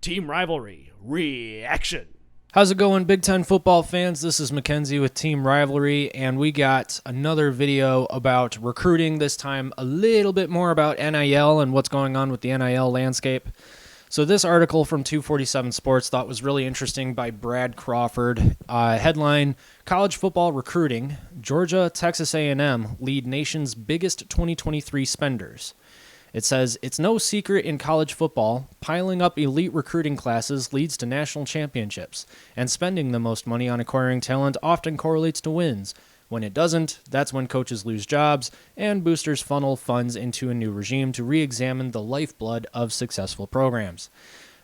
Team Rivalry Reaction. How's it going, Big Ten football fans? This is Mackenzie with Team Rivalry, and we got another video about recruiting, this time a little bit more about NIL and what's going on with the NIL landscape. So this article from 247 Sports thought was really interesting by Brad Crawford. Headline, College Football Recruiting, Georgia, Texas A&M lead nation's biggest 2023 spenders. It says, it's no secret in college football, piling up elite recruiting classes leads to national championships, and spending the most money on acquiring talent often correlates to wins. When it doesn't, that's when coaches lose jobs, and boosters funnel funds into a new regime to re-examine the lifeblood of successful programs.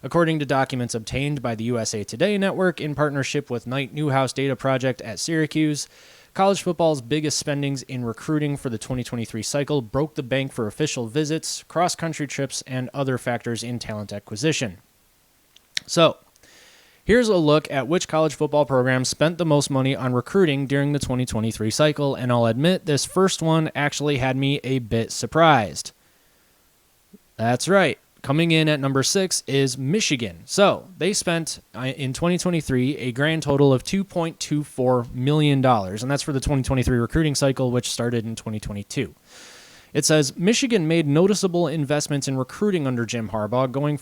According to documents obtained by the USA Today Network in partnership with Knight Newhouse Data Project at Syracuse, college football's biggest spendings in recruiting for the 2023 cycle broke the bank for official visits, cross-country trips, and other factors in talent acquisition. So, here's a look at which college football programs spent the most money on recruiting during the 2023 cycle, and I'll admit this first one actually had me a bit surprised. That's right. Coming in at number 6 is Michigan. So they spent in 2023 a grand total of $2.24 million, and that's for the 2023 recruiting cycle, which started in 2022. It says Michigan made noticeable investments in recruiting under Jim Harbaugh, going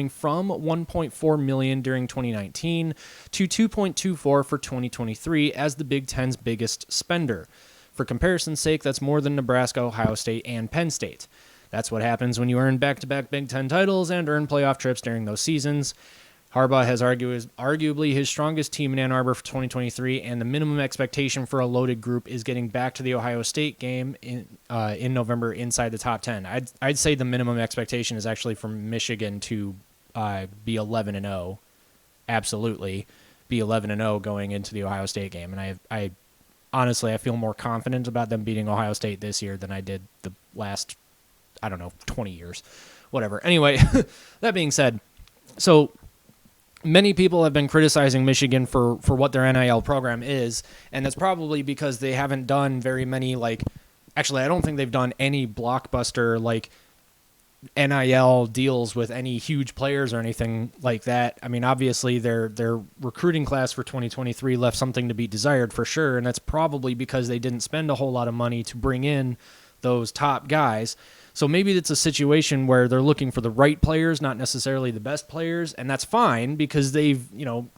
from $1.4 million during 2019 to $2.24 for 2023 as the Big Ten's biggest spender. For comparison's sake, that's more than Nebraska, Ohio State, and Penn State. That's what happens when you earn back-to-back Big Ten titles and earn playoff trips during those seasons. Harbaugh has arguably his strongest team in Ann Arbor for 2023, and the minimum expectation for a loaded group is getting back to the Ohio State game in November inside the top 10. I'd say the minimum expectation is actually for Michigan to be 11-0, absolutely be 11-0 going into the Ohio State game. And I honestly, I feel more confident about them beating Ohio State this year than I did the last 20 years, whatever. Anyway, that being said, so many people have been criticizing Michigan for what their NIL program is, and that's probably because they haven't done very many, actually, I don't think they've done any blockbuster, NIL deals with any huge players or anything like that. I mean, obviously, their recruiting class for 2023 left something to be desired for sure, and that's probably because they didn't spend a whole lot of money to bring in those top guys. So maybe it's a situation where they're looking for the right players, not necessarily the best players, and that's fine because they've,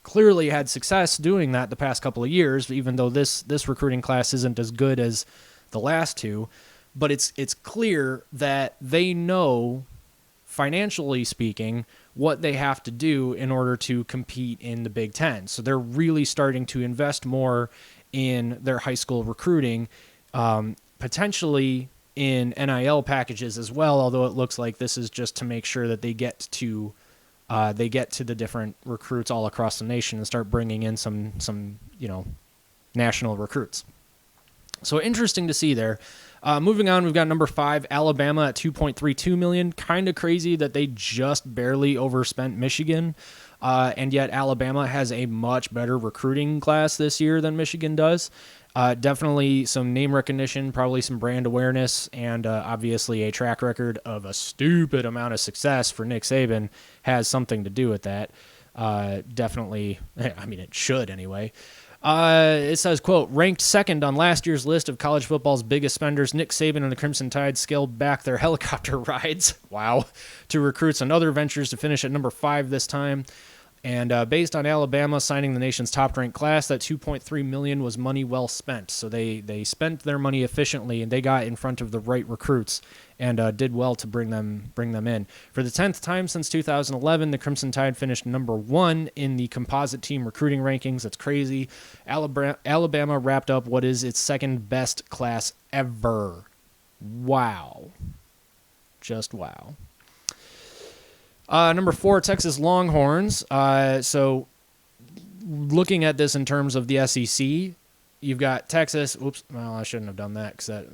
clearly had success doing that the past couple of years, even though this recruiting class isn't as good as the last two. But it's clear that they know, financially speaking, what they have to do in order to compete in the Big Ten. So they're really starting to invest more in their high school recruiting, potentially in NIL packages as well, although it looks like this is just to make sure that they get to the different recruits all across the nation and start bringing in some national recruits. So interesting to see there. Moving on, we've got number 5, Alabama at $2.32 million. Kind of crazy that they just barely overspent Michigan, and yet Alabama has a much better recruiting class this year than Michigan does. Definitely some name recognition, probably some brand awareness, and obviously a track record of a stupid amount of success for Nick Saban has something to do with that. Definitely, I mean, it should anyway. It says, quote, ranked second on last year's list of college football's biggest spenders, Nick Saban and the Crimson Tide scaled back their helicopter rides, to recruits and other ventures to finish at number 5 this time. And based on Alabama signing the nation's top-ranked class, that $2.3 million was money well spent. So they spent their money efficiently, and they got in front of the right recruits and did well to bring them in. For the 10th time since 2011, the Crimson Tide finished number 1 in the composite team recruiting rankings. That's crazy. Alabama wrapped up what is its second-best class ever. Wow. Just wow. Number 4, Texas Longhorns. So looking at this in terms of the SEC, you've got Texas. Oops, well, I shouldn't have done that because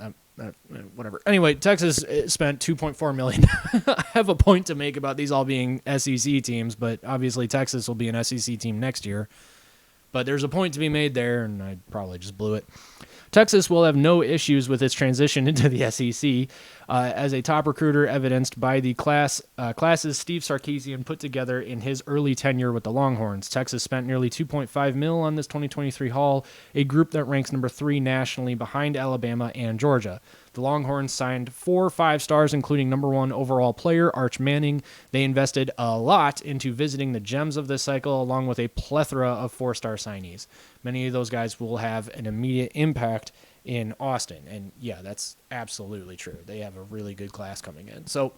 whatever. Anyway, Texas spent $2.4 million. I have a point to make about these all being SEC teams, but obviously Texas will be an SEC team next year. But there's a point to be made there, and I probably just blew it. Texas will have no issues with its transition into the SEC, as a top recruiter evidenced by the classes Steve Sarkisian put together in his early tenure with the Longhorns. Texas spent nearly $2.5 million on this 2023 haul, a group that ranks number 3 nationally behind Alabama and Georgia. The Longhorns signed 4 5-stars, including number 1 overall player Arch Manning. They invested a lot into visiting the gems of this cycle, along with a plethora of 4-star signees. Many of those guys will have an immediate impact in Austin. And yeah, that's absolutely true. They have a really good class coming in. So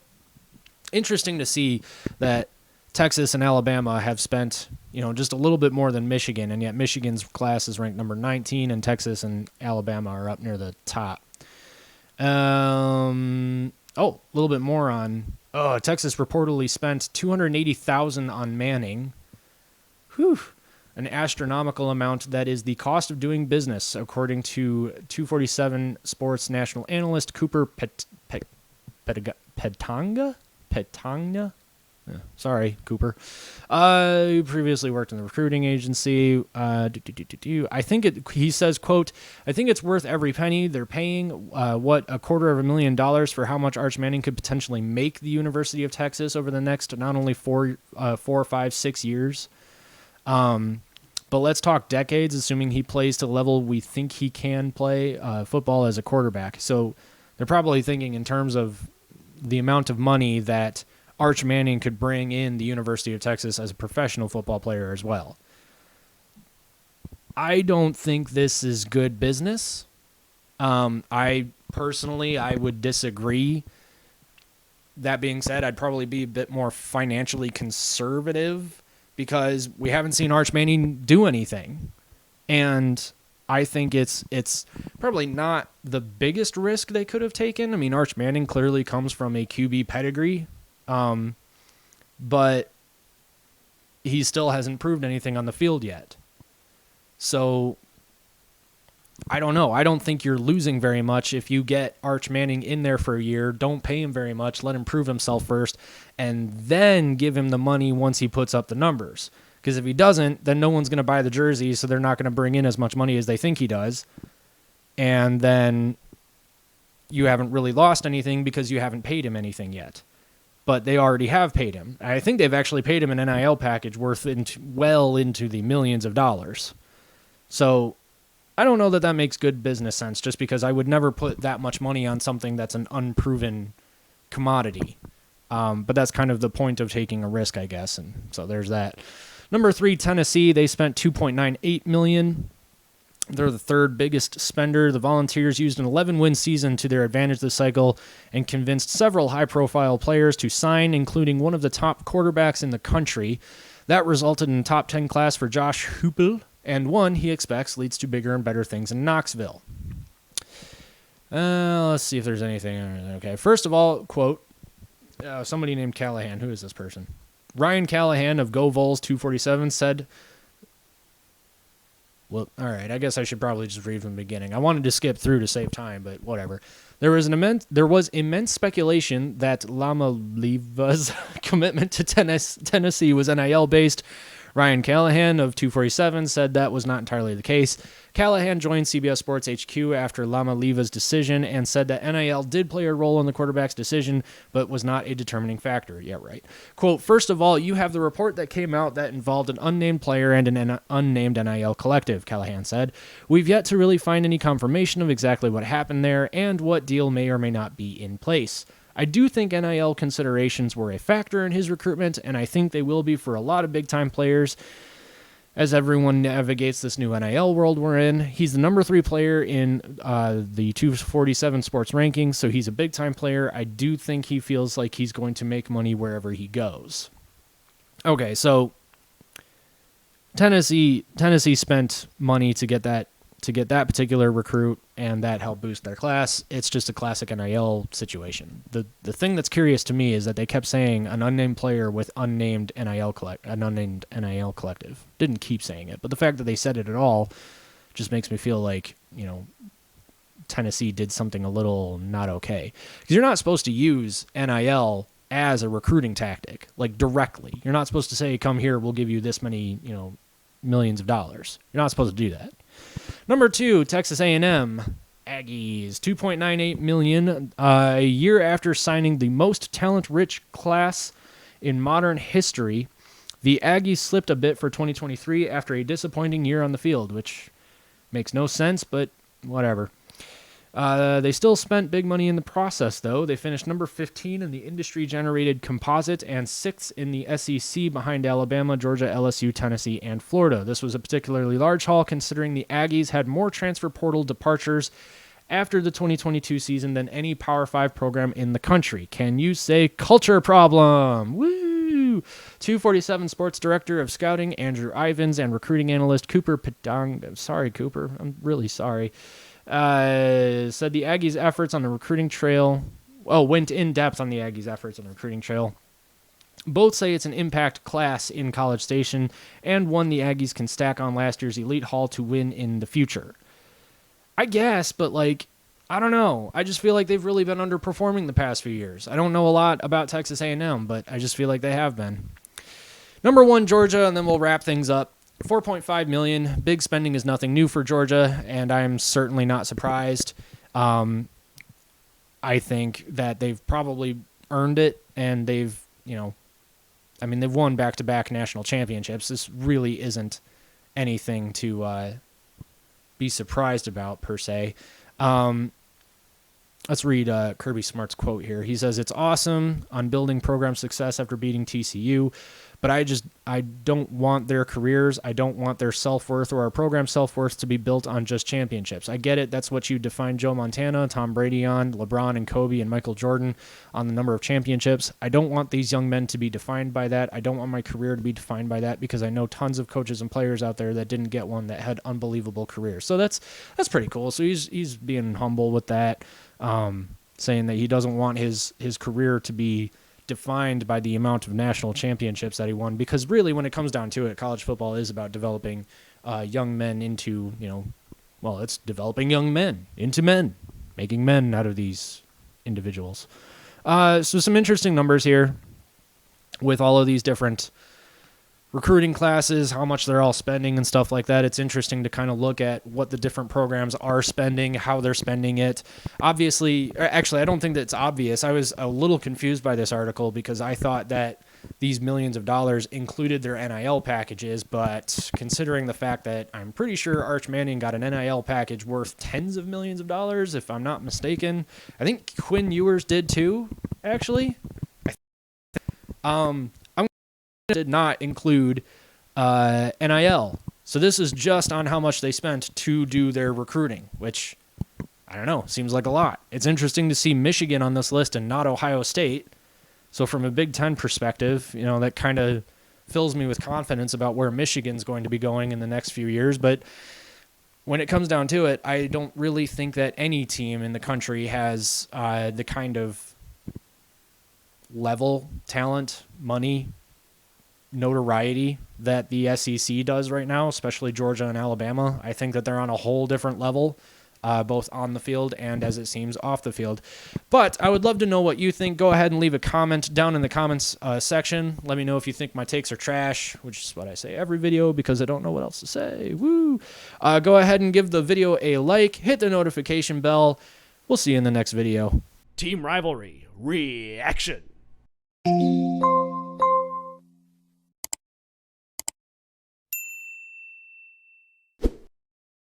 interesting to see that Texas and Alabama have spent, just a little bit more than Michigan, and yet Michigan's class is ranked number 19, and Texas and Alabama are up near the top. A little bit more on. Texas reportedly spent $280,000 on Manning. Whew. An astronomical amount that is the cost of doing business, according to 247 Sports national analyst Cooper Petagna? Sorry, Cooper. Who previously worked in the recruiting agency. He says, quote, I think it's worth every penny. They're paying, $250,000 for how much Arch Manning could potentially make the University of Texas over the next not only 4, 5, 6 years. But let's talk decades, assuming he plays to the level we think he can play football as a quarterback. So they're probably thinking in terms of the amount of money that Arch Manning could bring in the University of Texas as a professional football player as well. I don't think this is good business. I would disagree. That being said, I'd probably be a bit more financially conservative because we haven't seen Arch Manning do anything. And I think it's probably not the biggest risk they could have taken. I mean, Arch Manning clearly comes from a QB pedigree. But he still hasn't proved anything on the field yet. So I don't know. I don't think you're losing very much if you get Arch Manning in there for a year. Don't pay him very much. Let him prove himself first, and then give him the money once he puts up the numbers. Because if he doesn't, then no one's going to buy the jersey, so they're not going to bring in as much money as they think he does. And then you haven't really lost anything because you haven't paid him anything yet. But they already have paid him. I think they've actually paid him an NIL package worth well into the millions of dollars. So I don't know that makes good business sense, just because I would never put that much money on something that's an unproven commodity. But that's kind of the point of taking a risk, I guess. And so there's that. Number 3, Tennessee. They spent $2.98 million. They're the third biggest spender. The Volunteers used an 11-win season to their advantage this cycle and convinced several high-profile players to sign, including one of the top quarterbacks in the country. That resulted in a top 10 class for Josh Heupel, and one he expects leads to bigger and better things in Knoxville. Let's see if there's anything. Okay, first of all, quote, somebody named Callahan. Who is this person? Ryan Callahan of Go Vols 247 said... Well, all right, I guess I should probably just read from the beginning. I wanted to skip through to save time, but whatever. There was immense speculation that Lama Leva's commitment to Tennessee was NIL-based. Ryan Callahan of 247 said that was not entirely the case. Callahan joined CBS Sports HQ after Lama Leva's decision and said that NIL did play a role in the quarterback's decision, but was not a determining factor. Yeah, right. Quote, first of all, you have the report that came out that involved an unnamed player and an unnamed NIL collective, Callahan said. We've yet to really find any confirmation of exactly what happened there and what deal may or may not be in place. I do think NIL considerations were a factor in his recruitment, and I think they will be for a lot of big-time players as everyone navigates this new NIL world we're in. He's the number 3 player in the 247 sports rankings, so he's a big-time player. I do think he feels like he's going to make money wherever he goes. Okay, so Tennessee spent money to get that particular recruit, and that helped boost their class. It's just a classic NIL situation. The thing that's curious to me is that they kept saying an unnamed player with an unnamed NIL collective. Didn't keep saying it, but the fact that they said it at all just makes me feel like, Tennessee did something a little not okay. Because you're not supposed to use NIL as a recruiting tactic, like directly. You're not supposed to say, come here, we'll give you this many, millions of dollars. You're not supposed to do that. Number 2, Texas A&M. Aggies, $2.98 million a year after signing the most talent-rich class in modern history. The Aggies slipped a bit for 2023 after a disappointing year on the field, which makes no sense, but whatever. They still spent big money in the process, though. They finished number 15 in the industry-generated composite and 6th in the SEC behind Alabama, Georgia, LSU, Tennessee, and Florida. This was a particularly large haul considering the Aggies had more transfer portal departures after the 2022 season than any Power 5 program in the country. Can you say culture problem? Woo! 247 Sports Director of Scouting, Andrew Ivins, and recruiting analyst Cooper Padang. Sorry, Cooper. I'm really sorry. Said the Aggies' efforts on the recruiting trail. Went in depth on the Aggies' efforts on the recruiting trail. Both say it's an impact class in College Station and one the Aggies can stack on last year's elite haul to win in the future. I guess, but I don't know. I just feel like they've really been underperforming the past few years. I don't know a lot about Texas A&M, but I just feel like they have been. Number 1, Georgia, and then we'll wrap things up. $4.5 million. Big spending is nothing new for Georgia, and I'm certainly not surprised. I think that they've probably earned it, and they've won back-to-back national championships. This really isn't anything to be surprised about, per se. Let's read Kirby Smart's quote here. He says, "It's awesome on building program success after beating TCU, but I don't want their careers. I don't want their self-worth or our program self-worth to be built on just championships. I get it. That's what you define Joe Montana, Tom Brady on, LeBron and Kobe and Michael Jordan on the number of championships. I don't want these young men to be defined by that. I don't want my career to be defined by that because I know tons of coaches and players out there that didn't get one that had unbelievable careers." So that's pretty cool. So he's being humble with that, saying that he doesn't want his career to be defined by the amount of national championships that he won, because really when it comes down to it, college football is about developing young men into, it's developing young men into men, making men out of these individuals. So some interesting numbers here with all of these different recruiting classes, how much they're all spending and stuff like that. It's interesting to kind of look at what the different programs are spending, how they're spending it. Obviously, actually, I don't think that it's obvious. I was a little confused by this article because I thought that these millions of dollars included their NIL packages, but considering the fact that I'm pretty sure Arch Manning got an NIL package worth tens of millions of dollars, if I'm not mistaken. I think Quinn Ewers did too, actually. Did not include NIL. So this is just on how much they spent to do their recruiting, which, I don't know, seems like a lot. It's interesting to see Michigan on this list and not Ohio State. So from a Big Ten perspective, that kind of fills me with confidence about where Michigan's going to be going in the next few years. But when it comes down to it, I don't really think that any team in the country has the kind of level, talent, money, notoriety that the SEC does right now, especially Georgia and Alabama. I think that they're on a whole different level, both on the field and, as it seems, off the field. But I would love to know what you think. Go ahead and leave a comment down in the comments section. Let me know if you think my takes are trash, which is what I say every video because I don't know what else to say. Woo! Go ahead and give the video a like, hit the notification bell. We'll see you in the next video. Team Rivalry Reaction.